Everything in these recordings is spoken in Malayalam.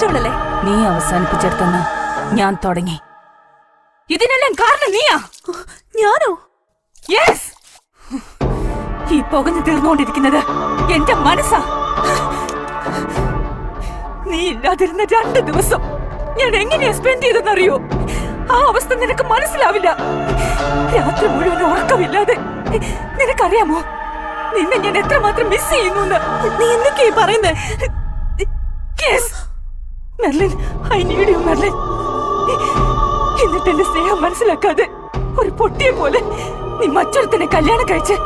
അവസാനിപ്പിച്ചവളല്ലേ? നീ അവസാനിപ്പിച്ചെടുത്തെന്ന് ഞാൻ തുടങ്ങി. ഇതിനെല്ലാം കാരണം നീയാ. ഞാനോ? യെസ്. ഈ പുകഞ്ഞു തീർന്നുകൊണ്ടിരിക്കുന്നത് എന്റെ മനസ്സാ. നീ ഇല്ലാതിരുന്ന 2 ദിവസം ഞാൻ എങ്ങനെയാ സ്പെൻഡ് ചെയ്തെന്നറിയോ? ആ അവസ്ഥ നിനക്ക് മനസ്സിലാവില്ല. രാത്രി മുഴുവൻ ഉറക്കമില്ലാതെ. നിനക്കറിയാമോ നിന്നെ ഞാൻ എത്രമാത്രം മിസ് ചെയ്യുന്നു? നീ എന്തൊക്കെയാ പറയുന്നേ? Merlin, I need you Merlin. എന്നിട്ട് എന്റെ സ്നേഹം മനസ്സിലാക്കാതെ ഒരു പൊട്ടിയെ പോലെ നീ മറ്റൊരുത്തനെ കല്യാണം കഴിച്ച്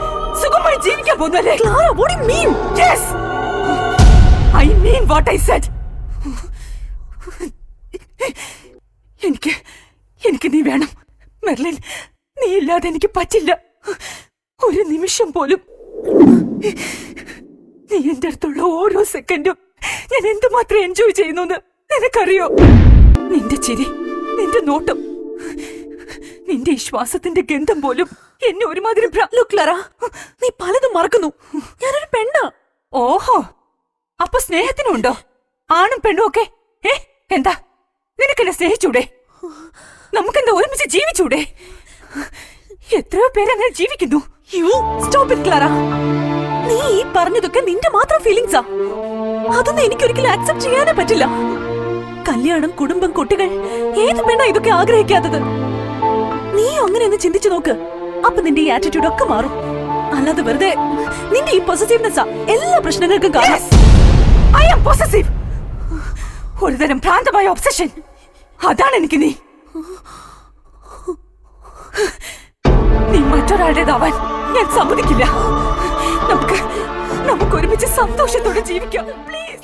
സുഖമായി ജീവിക്കാൻ പോകുന്നല്ലേ? Clara, what do you mean? Yes, I mean what I said. എനിക്ക് നീ വേണം മെർലിൻ. നീ ഇല്ലാതെ എനിക്ക് പറ്റില്ല ഒരു നിമിഷം പോലും. നീ എന്റെ അടുത്തുള്ള ഓരോ സെക്കൻഡും ഞാൻ എന്തുമാത്രം എൻജോയ് ചെയ്യുന്നു നിനക്കറിയോ? നിന്റെ ചിരി, നിന്റെ നോട്ടം, നിന്റെ ഈ ശ്വാസത്തിന്റെ ഗന്ധം പോലും എന്നെ ഒരുമാതിരി. ക്ലാര, നീ പലതും മറക്കുന്നു. ഞാനൊരു പെണ്ണാ. ഓഹോ, അപ്പൊ സ്നേഹത്തിനുണ്ടോ? ആണും പെണ്ണും ഒക്കെ. എന്താ നിനക്കെന്നെ സ്നേഹിച്ചൂടെ? നമുക്കെന്താ ഒരുമിച്ച് ജീവിച്ചൂടെ? എത്രയോ പേരങ്ങനെ ജീവിക്കുന്നു. You stop it Clara. നീ ഈ പറഞ്ഞതൊക്കെ നിന്റെ മാത്രം ഫീലിംഗ്സാ. അതൊന്നും എനിക്കൊരിക്കലും ആക്സെപ്റ്റ് ചെയ്യാനേ പറ്റില്ല. കല്യാണം, കുടുംബം, കുട്ടികൾ, ഏത് പെണ്ണാ ഇതൊക്കെ ആഗ്രഹിക്കാത്തത്? നീ അങ്ങനെയൊന്ന് ചിന്തിച്ചു നോക്ക്. അപ്പൊ നിന്റെ ഈ ആറ്റിറ്റ്യൂഡ് ഒക്കെ മാറും. അല്ലാതെ വെറുതെ നിന്റെ ഈ പൊസസീവ്നെസ്സാ എല്ലാ പ്രശ്നങ്ങൾക്കും കാരണം. I am possessive. ഒരുതരം ഭ്രാന്തമായ ഒബ്സഷൻ. അതാണ് എനിക്ക് നീ. നീ മറ്റൊരാളുടേതാവാൻ ഞാൻ സമ്മതിക്കില്ല. നമുക്ക് ഒരുമിച്ച് സന്തോഷത്തോടെ ജീവിക്കാം. പ്ലീസ്.